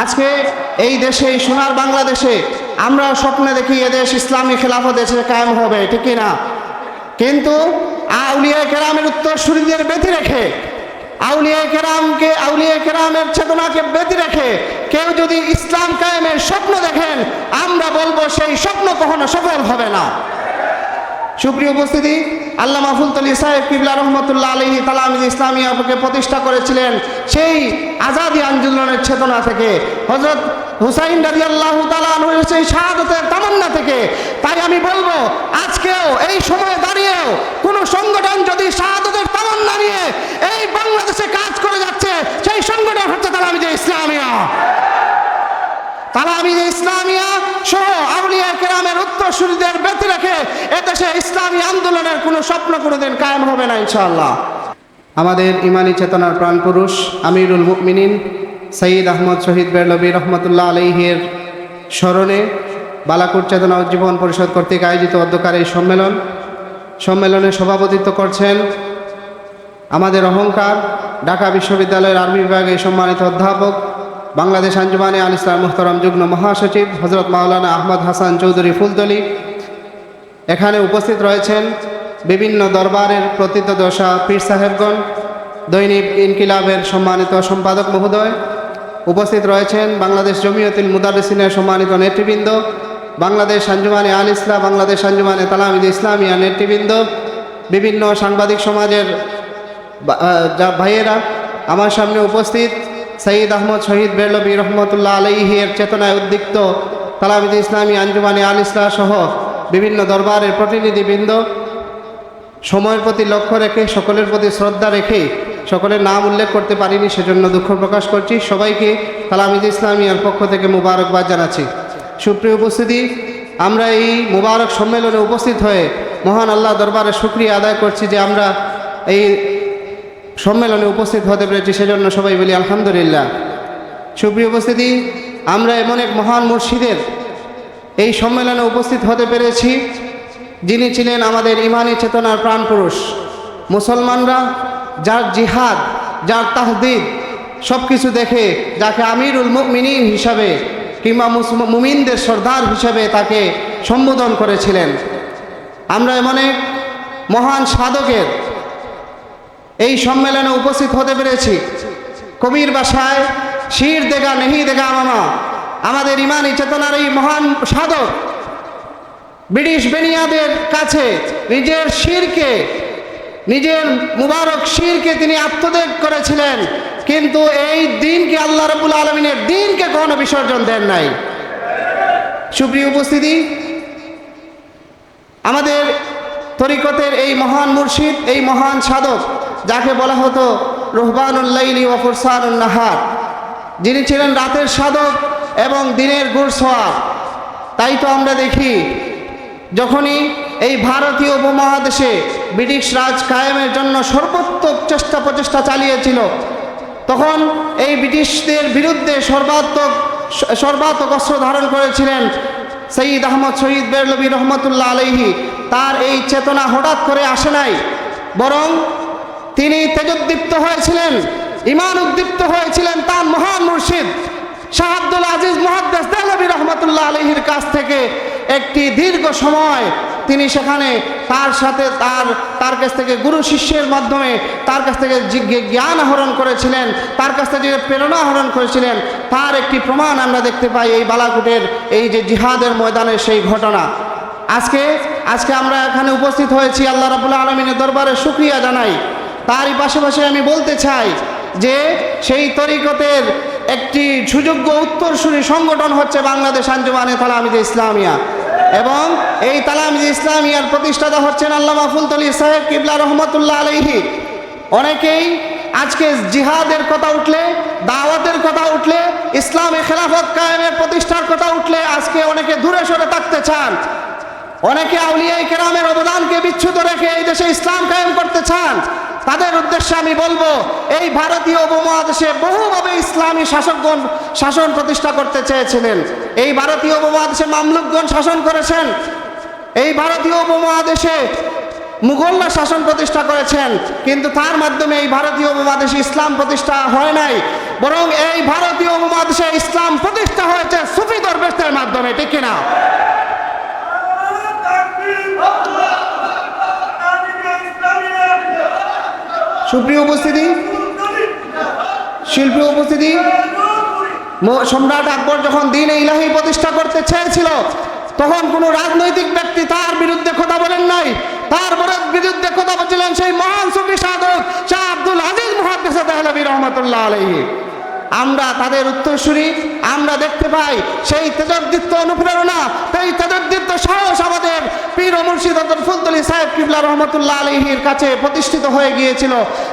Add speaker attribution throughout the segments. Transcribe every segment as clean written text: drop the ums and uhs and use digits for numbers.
Speaker 1: আজকে এই দেশে, এই সোনার বাংলাদেশে আমরা স্বপ্নে দেখি এদেশ ইসলামী খেলাফত দেশে কায়েম হবে, ঠিক না? কিন্তু আউলিয়া কেরামের উত্তরসূরিদের ব্যতি রেখে, আউলিয়া কেরামের চেতনাকে ব্যতি রেখে কেউ যদি ইসলাম কায়েমের স্বপ্ন দেখেন, আমরা বলবো সেই স্বপ্ন কখনো সফল হবে না। সুপ্রিয় উপস্থিতি, আল্লামা ফুলতলী সাহেব কিবলা রহমতুল্লাহ আলাইহি তালামিজ ইসলামিয়াকে প্রতিষ্ঠা করেছিলেন সেই আজাদি আন্দোলনের চেতনা থেকে, হযরত হুসাইন রাদিয়াল্লাহু তাআলা আনহুর সেই শাহাদাতের তামান্না থেকে। তাই আমি বলবো আজকেও এই সময়ে দাঁড়িয়েও কোনো সংগঠন যদি শাহাদাতের তামান্না নিয়ে এই বাংলাদেশে কাজ করে যাচ্ছে, সেই সংগঠন হচ্ছে তালামিজে ইসলামিয়া। তালামিজে ইসলামিয়া সহ আউলিয়া কেরামের উত্তরসূরিদের ব্যতি রেখে এদেশে ইসলামী আন্দোলনের কোনো স্বপ্ন কোনোদিন কায়েম হবে না ইনশাআল্লাহ। আমাদের ইমানি চেতনার প্রাণপুরুষ আমিরুল মুমিনিন সৈয়দ আহমদ শহীদ বেরলভী রহমতুল্লাহ আলাইহির স্মরণে বালাকোট চেতনা উজ্জীবন পরিষদ কর্তৃক আয়োজিত অধ্যকার এই সম্মেলনে সভাপতিত্ব করছেন আমাদের অহংকার ঢাকা বিশ্ববিদ্যালয়ের আরবি বিভাগের সম্মানিত অধ্যাপক, বাংলাদেশ আঞ্জুমানে আল ইসলাম মুহতারাম যুগ্ম মহাসচিব হযরত মাওলানা আহমদ হাসান চৌধুরী ফুলতলী। এখানে উপস্থিত রয়েছেন বিভিন্ন দরবারের প্রথিতযশা পীর সাহেবগণ, দৈনিক ইনকিলাবের সম্মানিত সম্পাদক মহোদয়, উপস্থিত রয়েছেন বাংলাদেশ জমিয়তুল মুদাররিসিনের সম্মানিত নেতৃবৃন্দ, বাংলাদেশ আঞ্জুমানে আল ইসলাম, বাংলাদেশ আঞ্জুমানে তালামিজ ইসলামিয়া নেতৃবৃন্দ, বিভিন্ন সাংবাদিক সমাজের ভাইয়েরা। আমার সামনে উপস্থিত সৈয়দ আহমদ শহীদ বেরলভী রহমতুল্লাহ আলাইহির চেতনায় উদ্দীপ্ত তালামিজ ইসলামী আঞ্জুমানে আল ইসলাম সহ বিভিন্ন দরবারের প্রতিনিধিবৃন্দ। সময়ের প্রতি লক্ষ্য রেখে, সকলের প্রতি শ্রদ্ধা রেখে সকলের নাম উল্লেখ করতে পারিনি, সেজন্য দুঃখ প্রকাশ করছি। সবাইকে তালামিজ ইসলামিয়ার পক্ষ থেকে মুবারকবাদ জানাচ্ছি। সুপ্রিয় উপস্থিতি, আমরা এই মুবারক সম্মেলনে উপস্থিত হয়ে মহান আল্লাহ দরবারে শুকরিয়া আদায় করছি যে আমরা এই সম্মেলনে উপস্থিত হতে পেরেছি, সেজন্য সবাই বলি আলহামদুলিল্লাহ। সুপ্রিয় উপস্থিতি, আমরা এমন এক মহান মুর্শিদের এই সম্মেলনে উপস্থিত হতে পেরেছি যিনি ছিলেন আমাদের ইমানি চেতনার প্রাণপুরুষ। মুসলমানরা যার জিহাদ, যার তাহদিদ সব কিছু দেখে যাকে আমিরুল মুমিনিন হিসাবে কিংবা মুমিনদের সর্দার হিসাবে তাকে সম্বোধন করেছিলেন। আমরা এমন এক মহান সাধকের এই সম্মেলনে উপস্থিত হতে পেরেছি। কবির ভাষায় শির দেগা নেহি দেগা মামা, আমাদের ইমানি চেতনার এই মহান সাধক ব্রিটিশ বেনিয়াদের কাছে নিজের শিরকে, নিজের মুবারক শিরকে তিনি আত্মত্যাগ করেছিলেন, কিন্তু এই দিনকে, আল্লাহ রাব্বুল আলামিনের দিনকে কখনো বিসর্জন দেন নাই। সুপ্রিয় উপস্থিতি, আমাদের তরিকতের এই মহান মুর্শিদ, এই মহান সাধক যাকে বলা হতো রুহবানুল লাইলি ওয়া ফুরসানুন নাহার, যিনি ছিলেন রাতের সাধক এবং দিনের গুরসওয়ার। তাই তো আমরা দেখি যখনই এই ভারতীয় উপমহাদেশে ব্রিটিশ রাজ কায়েমের জন্য সর্বোত্তম প্রচেষ্টা চালিয়েছিল, তখন এই ব্রিটিশদের বিরুদ্ধে সর্বাত্মক অস্ত্র ধারণ করেছিলেন সৈয়দ আহমদ শহীদ বেরলভী রহমতুল্লাহ আলাইহি। তার এই চেতনা হঠাৎ করে আসে নাই, বরং তিনি তেজোদ্দীপ্ত হয়েছিলেন, ঈমান উদ্দীপ্ত হয়েছিলেন তার মহান মুর্শিদ শাহ আব্দুল আজিজ মুহাদ্দিস দেহলভী রহমতুল্লাহ আলাইহির কাছ থেকে। একটি দীর্ঘ সময় তিনি সেখানে তার সাথে তার কাছ থেকে গুরু শিষ্যের মাধ্যমে তার কাছ থেকে জ্ঞান আহরণ করেছিলেন, তার কাছ থেকে প্রেরণা আহরণ করেছিলেন। তার একটি প্রমাণ আমরা দেখতে পাই এই বালাকোটের এই যে জিহাদের ময়দানের সেই ঘটনা। আজকে আমরা এখানে উপস্থিত হয়েছি, আল্লাহ রাব্বুল আলামিনের দরবারে শুকরিয়া জানাই। তারই পাশাপাশি আমি বলতে চাই যে সেই তরিকতের একটি সুযোগ্য উত্তরসূরি সংগঠন হচ্ছে বাংলাদেশ আঞ্জুমানে তালামিজে ইসলামিয়া, এবং এই তালামিজে ইসলামিয়ার প্রতিষ্ঠাতা হচ্ছেন আল্লামা ফুলতলী সাহেব কিবলা রহমতুল্লাহ আলাইহি। অনেকেই আজকে জিহাদের কথা উঠলে, দাওয়াতের কথা উঠলে, ইসলামী খেলাফত কায়েমের প্রতিষ্ঠার কথা উঠলে আজকে অনেকে দূরে সরে থাকতে চান। অনেকে আউলিয়া কেরামের অবদানকে বিচ্যুত রেখে এই দেশে ইসলাম কায়েম করতে চান। তাদের উদ্দেশ্যে আমি বলবো, এই ভারতীয় উপমহাদেশে বহুভাবে ইসলামী শাসকগণ শাসন প্রতিষ্ঠা করতে চেয়েছিলেন। এই ভারতীয় উপমহাদেশে মামলুকগণ শাসন করেছেন, এই ভারতীয় উপমহাদেশে মুঘলরা শাসন প্রতিষ্ঠা করেছেন, কিন্তু তার মাধ্যমে এই ভারতীয় উপমহাদেশে ইসলাম প্রতিষ্ঠা হয় নাই, বরং এই ভারতীয় উপমহাদেশে ইসলাম প্রতিষ্ঠা হয়েছে সুফি দরবেশদের মাধ্যমে, ঠিক কিনা? সুপ্রিয় উপস্থিতি, শিল্পী উপস্থিতি, সম্রাট আকবর যখন দ্বীন-ই ইলাহী প্রতিষ্ঠা করতে চেয়েছিল তখন কোনো রাজনৈতিক ব্যক্তি তার বিরুদ্ধে কথা বলেন নাই। তার বিরুদ্ধে কথা বলছিলেন সেই মহান সুফি সাধক শাহ আব্দুল আজিজ মুহাদ্দিস দেহলভী রহমাতুল্লাহ আলাইহি। আমরা তাদের উত্তরসূরি, আমরা দেখতে পাই সেই তেজদ্দীপ্ত অনুপ্রেরণা, সেই তেজদ্দীপ্ত সাহস আমাদের পীর ও মুর্শিদ হযরত ফুলতলি সাহেব কিবলা রহমাতুল্লাহ আলাইহির কাছে প্রতিষ্ঠিত হয়ে গিয়েছিল,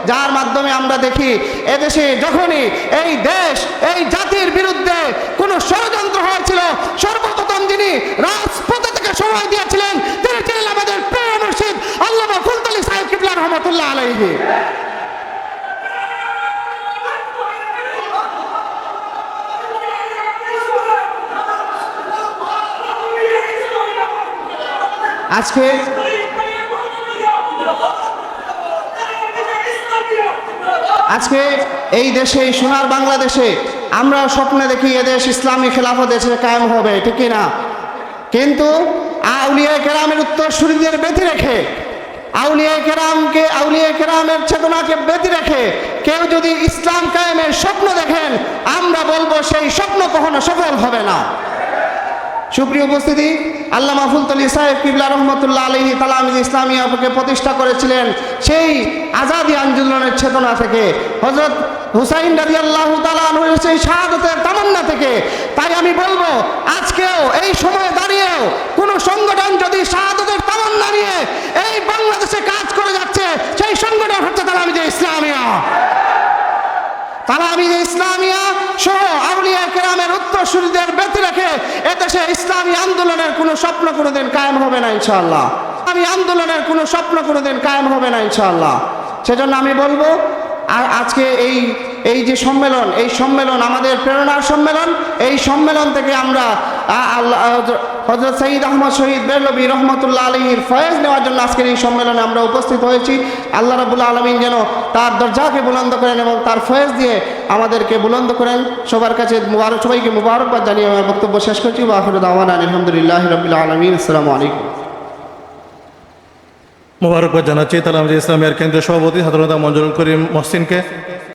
Speaker 1: যার মাধ্যমে আমরা দেখি এদেশে যখনই এই দেশ এই জাতির বিরুদ্ধে কোনো ষড়যন্ত্র হয়েছিল, সর্বপ্রথম যিনি রাজপথে থেকে সময় দিয়েছিলেন তিনি ছিলেন আমাদের পীর মুর্শিদ আল্লামা ফুলতলি সাহেব কিবলা রহমাতুল্লাহ আলাইহি। আজকে এই দেশে, এই সোনার বাংলাদেশে আমরা স্বপ্নে দেখি এদেশ ইসলামী খেলাফত দেশে কায়েম হবে, ঠিক না? কিন্তু আউলিয়া কেরামের উত্তরসূরিদের ব্যতি রেখে, আউলিয়া কেরামের চেতনাকে ব্যতি রেখে কেউ যদি ইসলাম কায়েমের স্বপ্ন দেখেন, আমরা বলবো সেই স্বপ্ন কখনো সফল হবে না। সুপ্রিয় উপস্থিতি, আল্লামা ফুলতলি সাহেব কিবলা রহমতুল্লাহ আলাইহি তালামিজ ইসলামিয়াকে প্রতিষ্ঠা করেছিলেন সেই আজাদি আন্দোলনের চেতনা থেকে, হযরত হুসাইন রাদিয়াল্লাহু তাআলা আনহুর সেই শাহাদাতের তামান্না থেকে। তাই আমি বলবো আজকেও এই সময়ে দাঁড়িয়েও কোনো সংগঠন যদি শাহাদাতের তামান্না নিয়ে এই বাংলাদেশে কাজ করে যাচ্ছে, সেই সংগঠন হচ্ছে তালামিজে ইসলামিয়া। তালামিজে ইসলামিয়া সহ আউলিয়া কেরামের উত্তরসূরিদের ব্যতি রেখে এদেশে ইসলামী আন্দোলনের কোনো স্বপ্ন কোনোদিন কায়েম হবে না ইনশাআল্লাহ। ইসলামী আন্দোলনের কোনো স্বপ্ন কোনোদিন কায়েম হবে না ইনশাআল্লাহ। সেজন্য আমি বলবো আর আজকে এই যে সম্মেলন, এই সম্মেলন আমাদের প্রেরণার সম্মেলন। এই সম্মেলন থেকে আমরা হযরত সৈয়দ আহমদ শহীদ বেরলভী রহমতুল্লাহ আলাইহির ফয়েজ নেওয়ার জন্য আজকের এই সম্মেলনে আমরা উপস্থিত হয়েছি। আল্লাহ রাব্বুল আলামিন যেন তার দরজাকে বুলন্দ করেন এবং তার ফয়েজ দিয়ে আমাদেরকে বুলন্দ করেন। সবার কাছে সবাইকে মুবারকবাদ জানিয়ে আমার বক্তব্য শেষ করছি। ওয়া আখিরু দাওয়ানা আলহামদুলিল্লাহি রাব্বিল আলামিন। আসসালামু আলাইকুম।
Speaker 2: মুবারকবাদ জানাচ্ছি তালামিজে ইসলামিয়ার কেন্দ্রীয় সভাপতি হযরত মঞ্জুরুল করিম মহসিনকে।